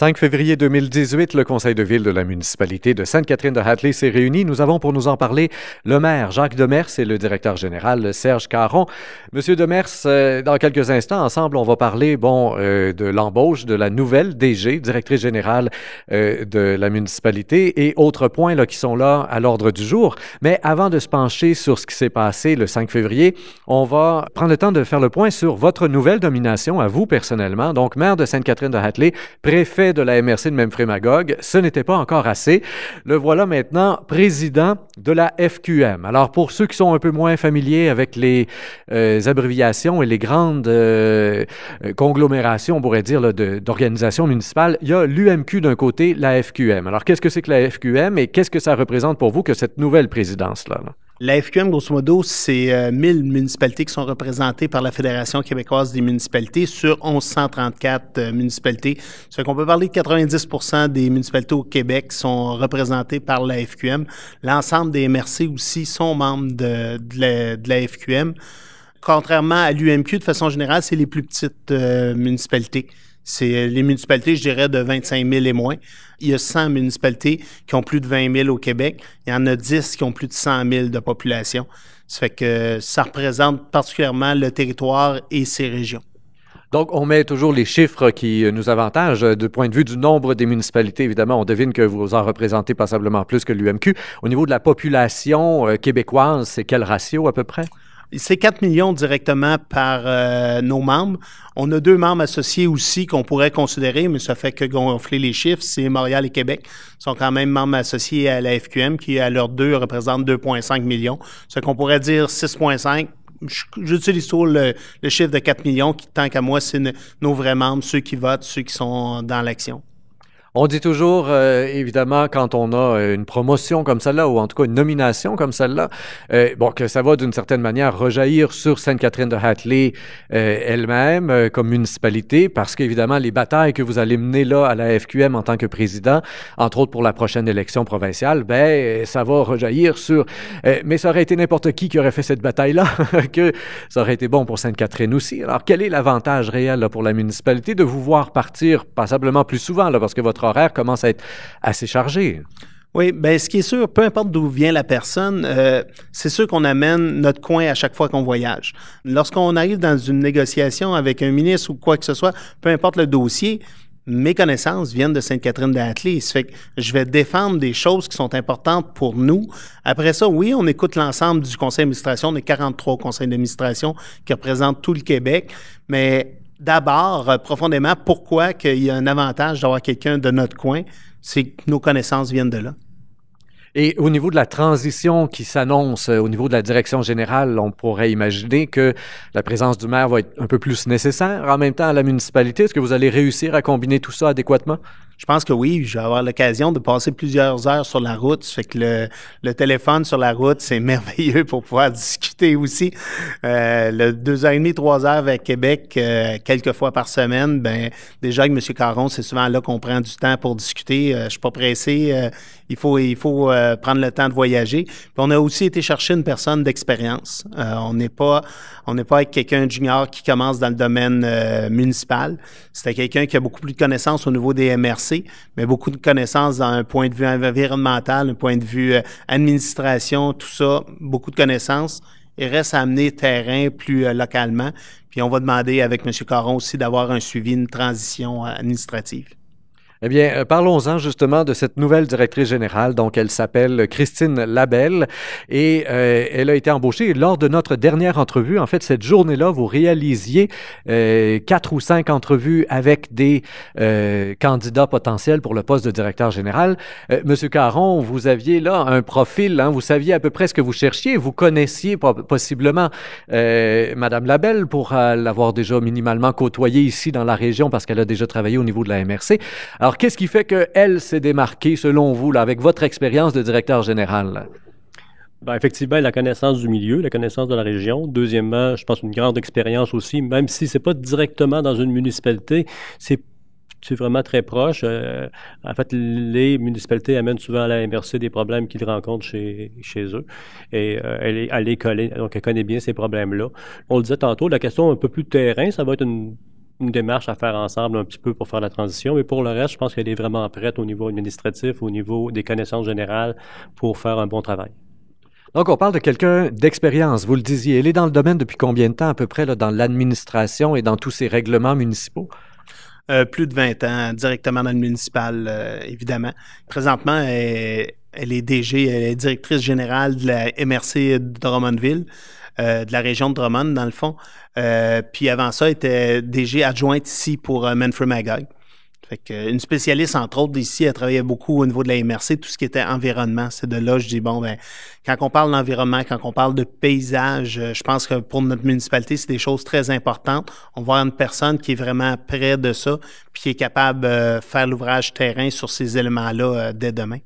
5 février 2018, le conseil de ville de la municipalité de Sainte-Catherine-de-Hatley s'est réuni. Nous avons pour nous en parler le maire Jacques Demers et le directeur général Serge Caron. Monsieur Demers, dans quelques instants, ensemble, on va parler de l'embauche de la nouvelle DG, directrice générale de la municipalité, et autres points là, qui sont là à l'ordre du jour. Mais avant de se pencher sur ce qui s'est passé le 5 février, on va prendre le temps de faire le point sur votre nouvelle nomination à vous personnellement. Donc, maire de Sainte-Catherine-de-Hatley, préfet de la MRC de Memphremagog, ce n'était pas encore assez. Le voilà maintenant président de la FQM. Alors, pour ceux qui sont un peu moins familiers avec les abréviations et les grandes conglomérations, on pourrait dire, d'organisations municipales, il y a l'UMQ d'un côté, la FQM. Alors, qu'est-ce que c'est que la FQM et qu'est-ce que ça représente pour vous que cette nouvelle présidence-là? La FQM, grosso modo, c'est 1000 municipalités qui sont représentées par la Fédération québécoise des municipalités sur 1134 municipalités. Ça fait qu'on peut parler de 90% des municipalités au Québec sont représentées par la FQM. L'ensemble des MRC aussi sont membres de la FQM. Contrairement à l'UMQ, de façon générale, c'est les plus petites municipalités. C'est les municipalités, je dirais, de 25 000 et moins. Il y a 100 municipalités qui ont plus de 20 000 au Québec. Il y en a 10 qui ont plus de 100 000 de population. Ça fait que ça représente particulièrement le territoire et ses régions. Donc, on met toujours les chiffres qui nous avantagent. Du point de vue du nombre des municipalités, évidemment, on devine que vous en représentez passablement plus que l'UMQ. Au niveau de la population québécoise, c'est quel ratio à peu près? C'est 4 millions directement par nos membres. On a 2 membres associés aussi qu'on pourrait considérer, mais ça fait que gonfler les chiffres, c'est Montréal et Québec. Ils sont quand même membres associés à la FQM, qui à leurs deux représente 2,5 millions. Ça qu'on pourrait dire 6,5. J'utilise toujours le chiffre de 4 millions, qui, tant qu'à moi, c'est nos vrais membres, ceux qui votent, ceux qui sont dans l'action. On dit toujours, évidemment, quand on a une promotion comme celle-là, ou en tout cas une nomination comme celle-là, que ça va d'une certaine manière rejaillir sur Sainte-Catherine-de-Hatley elle-même comme municipalité, parce qu'évidemment, les batailles que vous allez mener là à la FQM en tant que président, entre autres pour la prochaine élection provinciale, ça va rejaillir sur... mais ça aurait été n'importe qui aurait fait cette bataille-là, que ça aurait été bon pour Sainte-Catherine aussi. Alors, quel est l'avantage réel là, pour la municipalité de vous voir partir passablement plus souvent, là, parce que votre horaire commence à être assez chargé? Oui, bien, ce qui est sûr, peu importe d'où vient la personne, c'est sûr qu'on amène notre coin à chaque fois qu'on voyage. Lorsqu'on arrive dans une négociation avec un ministre ou quoi que ce soit, peu importe le dossier, mes connaissances viennent de Sainte-Catherine-de-Hatley. Ça fait que je vais défendre des choses qui sont importantes pour nous. Après ça, oui, on écoute l'ensemble du conseil d'administration. On est 43 conseils d'administration qui représentent tout le Québec, mais d'abord, profondément, pourquoi qu'il y a un avantage d'avoir quelqu'un de notre coin, c'est que nos connaissances viennent de là. Et au niveau de la transition qui s'annonce, au niveau de la direction générale, on pourrait imaginer que la présence du maire va être un peu plus nécessaire en même temps à la municipalité. Est-ce que vous allez réussir à combiner tout ça adéquatement? Je pense que oui, je vais avoir l'occasion de passer plusieurs heures sur la route. Ça fait que le téléphone sur la route, c'est merveilleux pour pouvoir discuter aussi. Le 2h30, 3 heures avec Québec, quelques fois par semaine, déjà avec M. Caron, c'est souvent là qu'on prend du temps pour discuter. Je suis pas pressé. Il faut prendre le temps de voyager. Puis on a aussi été chercher une personne d'expérience. On n'est pas avec quelqu'un de junior qui commence dans le domaine municipal. C'était quelqu'un qui a beaucoup plus de connaissances au niveau des MRC, mais beaucoup de connaissances dans un point de vue environnemental, un point de vue administration, tout ça, beaucoup de connaissances. Il reste à amener terrain plus localement. Puis on va demander avec M. Caron aussi d'avoir un suivi, une transition administrative. Eh bien, parlons-en justement de cette nouvelle directrice générale. Donc, elle s'appelle Christine Labelle et elle a été embauchée lors de notre dernière entrevue. En fait, cette journée-là, vous réalisiez 4 ou 5 entrevues avec des candidats potentiels pour le poste de directeur général. Monsieur Caron, vous aviez là un profil, vous saviez à peu près ce que vous cherchiez. Vous connaissiez possiblement Madame Labelle pour l'avoir déjà minimalement côtoyée ici dans la région parce qu'elle a déjà travaillé au niveau de la MRC. Alors, qu'est-ce qui fait qu'elle s'est démarquée, selon vous, là, avec votre expérience de directeur général? Effectivement, la connaissance du milieu, la connaissance de la région. Deuxièmement, je pense une grande expérience aussi, même si c'est pas directement dans une municipalité, c'est vraiment très proche. En fait, les municipalités amènent souvent à la MRC des problèmes qu'ils rencontrent chez eux. Et elle est collée, donc elle connaît bien ces problèmes-là. On le disait tantôt, la question un peu plus terrain, ça va être une une démarche à faire ensemble un petit peu pour faire la transition. Mais pour le reste, je pense qu'elle est vraiment prête au niveau administratif, au niveau des connaissances générales pour faire un bon travail. Donc, on parle de quelqu'un d'expérience, vous le disiez. Elle est dans le domaine depuis combien de temps à peu près, là, dans l'administration et dans tous ces règlements municipaux? Plus de 20 ans, directement dans le municipal, évidemment. Présentement, elle est DG, elle est directrice générale de la MRC de Drummondville, de la région de Drummond, dans le fond. Puis avant ça, elle était DG adjointe ici pour Manfred-Magog. Fait que, une spécialiste, entre autres, d'ici, elle travaillait beaucoup au niveau de la MRC, tout ce qui était environnement. C'est de là, je dis, bon, ben, quand on parle d'environnement, quand on parle de paysage, je pense que pour notre municipalité, c'est des choses très importantes. On va avoir une personne qui est vraiment près de ça, puis qui est capable de faire l'ouvrage terrain sur ces éléments-là dès demain.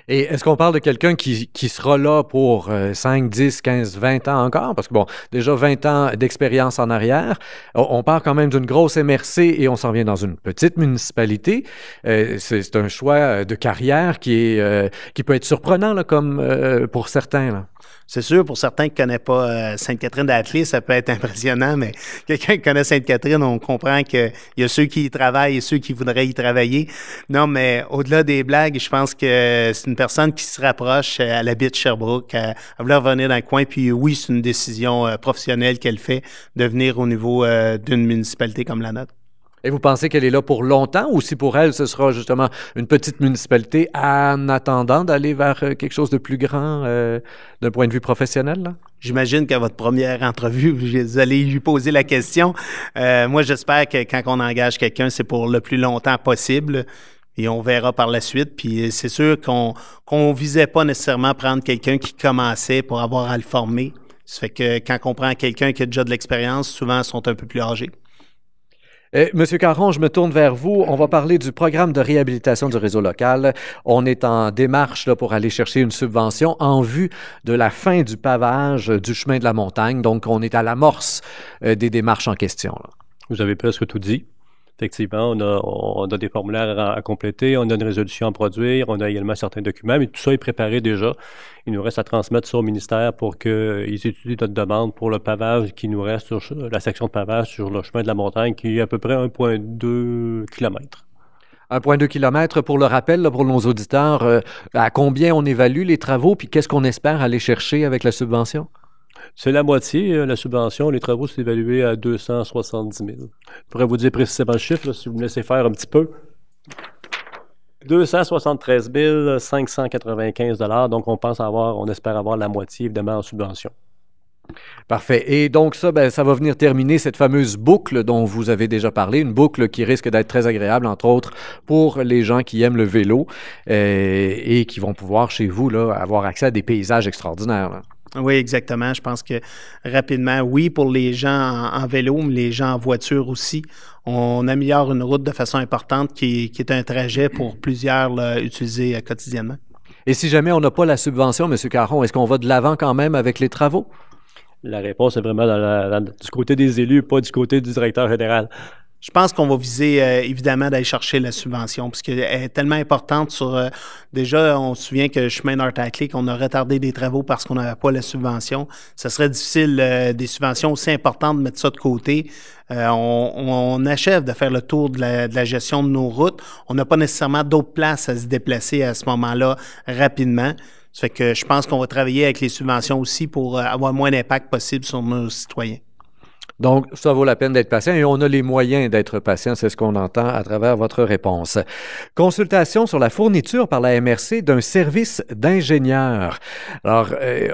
Et est-ce qu'on parle de quelqu'un qui sera là pour 5, 10, 15, 20 ans encore? Parce que, bon, déjà 20 ans d'expérience en arrière, on part quand même d'une grosse MRC et on s'en vient dans une petite municipalité. C'est un choix de carrière qui peut être surprenant, là, comme pour certains, là. C'est sûr, pour certains qui ne connaissent pas Sainte-Catherine-d'Atelier, ça peut être impressionnant, mais quelqu'un qui connaît Sainte-Catherine, on comprend qu'il y a ceux qui y travaillent et ceux qui voudraient y travailler. Non, mais au-delà des blagues, je pense que c'est une personne qui se rapproche, elle habite Sherbrooke, elle voulait revenir dans le coin, puis oui, c'est une décision professionnelle qu'elle fait de venir au niveau d'une municipalité comme la nôtre. Et vous pensez qu'elle est là pour longtemps ou si pour elle, ce sera justement une petite municipalité en attendant d'aller vers quelque chose de plus grand d'un point de vue professionnel, là? J'imagine qu'à votre première entrevue, vous allez lui poser la question. Moi, j'espère que quand on engage quelqu'un, c'est pour le plus longtemps possible. Et on verra par la suite. Puis c'est sûr qu'on visait pas nécessairement prendre quelqu'un qui commençait pour avoir à le former. Ça fait que quand on prend quelqu'un qui a déjà de l'expérience, souvent, ils sont un peu plus âgés. Monsieur Caron, je me tourne vers vous. On va parler du programme de réhabilitation du réseau local. On est en démarche là, pour aller chercher une subvention en vue de la fin du pavage du chemin de la montagne. Donc, on est à l'amorce des démarches en question, là. Vous avez presque tout dit. Effectivement, on a des formulaires à compléter, on a une résolution à produire, on a également certains documents, mais tout ça est préparé déjà. Il nous reste à transmettre ça au ministère pour qu'ils étudient notre demande pour le pavage qui nous reste sur la section de pavage sur le chemin de la montagne qui est à peu près 1,2 km. 1,2 km, pour le rappel, là, pour nos auditeurs, à combien on évalue les travaux, puis qu'est-ce qu'on espère aller chercher avec la subvention? C'est la moitié, la subvention. Les travaux sont évalués à 270 000. Je pourrais vous dire précisément le chiffre, là, si vous me laissez faire un petit peu. 273 595 $. Donc, on espère avoir la moitié, évidemment, en subvention. Parfait. Et donc ça, ben, ça va venir terminer cette fameuse boucle dont vous avez déjà parlé, une boucle qui risque d'être très agréable, entre autres, pour les gens qui aiment le vélo et qui vont pouvoir, chez vous, là, avoir accès à des paysages extraordinaires, là. Oui, exactement. Je pense que rapidement, oui, pour les gens en vélo, mais les gens en voiture aussi, on améliore une route de façon importante qui est un trajet pour plusieurs là, utiliser quotidiennement. Et si jamais on n'a pas la subvention, M. Caron, est-ce qu'on va de l'avant quand même avec les travaux? La réponse est vraiment du côté des élus, pas du côté du directeur général. Je pense qu'on va viser, évidemment, d'aller chercher la subvention, parce qu'elle est tellement importante sur... déjà, on se souvient que le chemin North-Atlantic, on a retardé des travaux parce qu'on n'avait pas la subvention. Ça serait difficile, des subventions aussi importantes, de mettre ça de côté. On achève de faire le tour de la gestion de nos routes. On n'a pas nécessairement d'autres places à se déplacer à ce moment-là rapidement. Ça fait que je pense qu'on va travailler avec les subventions aussi pour avoir le moins d'impact possible sur nos citoyens. Donc, ça vaut la peine d'être patient et on a les moyens d'être patient, c'est ce qu'on entend à travers votre réponse. Consultation sur la fourniture par la MRC d'un service d'ingénieur. Alors,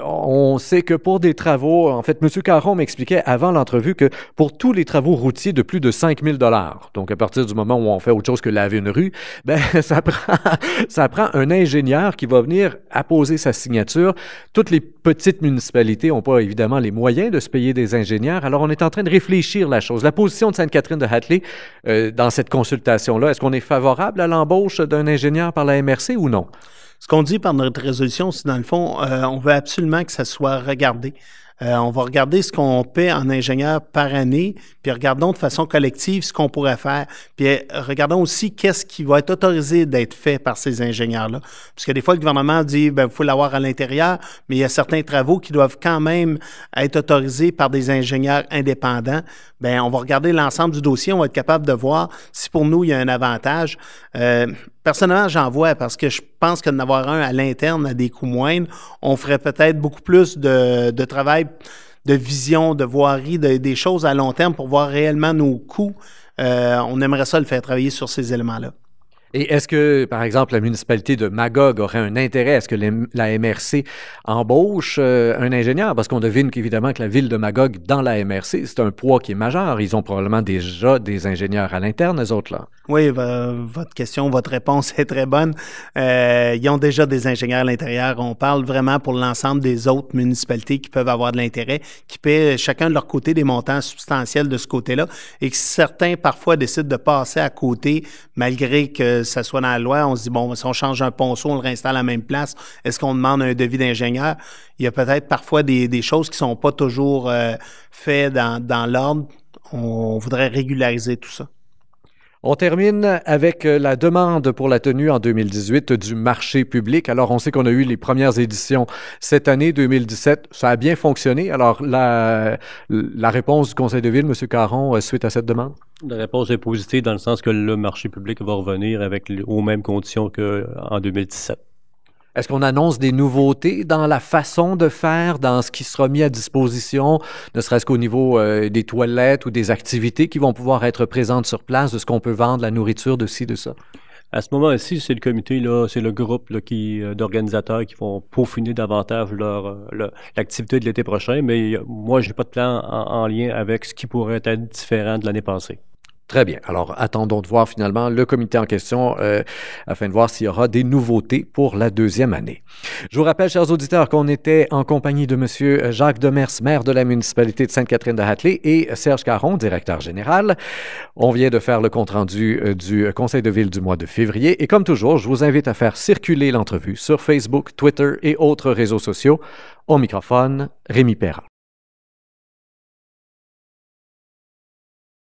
on sait que pour des travaux, en fait, M. Caron m'expliquait avant l'entrevue que pour tous les travaux routiers de plus de 5 000 $, donc à partir du moment où on fait autre chose que laver une rue, ben ça prend un ingénieur qui va venir apposer sa signature. Toutes les petites municipalités n'ont pas évidemment les moyens de se payer des ingénieurs, alors on est en train de réfléchir la chose. La position de Sainte-Catherine-de-Hatley dans cette consultation-là, est-ce qu'on est favorable à l'embauche d'un ingénieur par la MRC ou non? Ce qu'on dit par notre résolution, c'est dans le fond, on veut absolument que ça soit regardé. On va regarder ce qu'on paie en ingénieur par année, puis regardons de façon collective ce qu'on pourrait faire. Puis regardons aussi qu'est-ce qui va être autorisé d'être fait par ces ingénieurs-là. Parce que des fois, le gouvernement dit, il faut l'avoir à l'intérieur, mais il y a certains travaux qui doivent quand même être autorisés par des ingénieurs indépendants. Bien, on va regarder l'ensemble du dossier, on va être capable de voir si pour nous, il y a un avantage. Personnellement, j'en vois parce que je pense que d'en avoir un à l'interne à des coûts moindres, on ferait peut-être beaucoup plus de travail, de vision, de voirie, des choses à long terme pour voir réellement nos coûts. On aimerait ça le faire travailler sur ces éléments-là. Et est-ce que, par exemple, la municipalité de Magog aurait un intérêt? Est-ce que la MRC embauche un ingénieur? Parce qu'on devine qu'évidemment que la ville de Magog, dans la MRC, c'est un poids qui est majeur. Ils ont probablement déjà des ingénieurs à l'interne, eux autres, là. Oui, votre question, votre réponse est très bonne. Ils ont déjà des ingénieurs à l'intérieur. On parle vraiment pour l'ensemble des autres municipalités qui peuvent avoir de l'intérêt, qui paient chacun de leur côté des montants substantiels de ce côté-là, et que certains, parfois, décident de passer à côté, malgré que ça soit dans la loi. On se dit, bon, si on change un ponceau, on le réinstalle à la même place, est-ce qu'on demande un devis d'ingénieur? Il y a peut-être parfois des choses qui ne sont pas toujours faites dans l'ordre. On voudrait régulariser tout ça. On termine avec la demande pour la tenue en 2018 du marché public. Alors, on sait qu'on a eu les premières éditions cette année, 2017. Ça a bien fonctionné. Alors, la réponse du Conseil de ville, M. Caron, suite à cette demande? La réponse est positive dans le sens que le marché public va revenir aux mêmes conditions qu'en 2017. Est-ce qu'on annonce des nouveautés dans la façon de faire, dans ce qui sera mis à disposition, ne serait-ce qu'au niveau des toilettes ou des activités qui vont pouvoir être présentes sur place, de ce qu'on peut vendre, la nourriture, de ci, de ça? À ce moment-ci, c'est le comité, là, c'est le groupe là, d'organisateurs qui vont peaufiner davantage l'activité de l'été prochain, mais moi, je n'ai pas de plan en lien avec ce qui pourrait être différent de l'année passée. Très bien. Alors, attendons de voir finalement le comité en question afin de voir s'il y aura des nouveautés pour la deuxième année. Je vous rappelle, chers auditeurs, qu'on était en compagnie de M. Jacques Demers, maire de la municipalité de Sainte-Catherine-de-Hatley, et Serge Caron, directeur général. On vient de faire le compte-rendu du Conseil de ville du mois de février. Et comme toujours, je vous invite à faire circuler l'entrevue sur Facebook, Twitter et autres réseaux sociaux. Au microphone, Rémi Perra.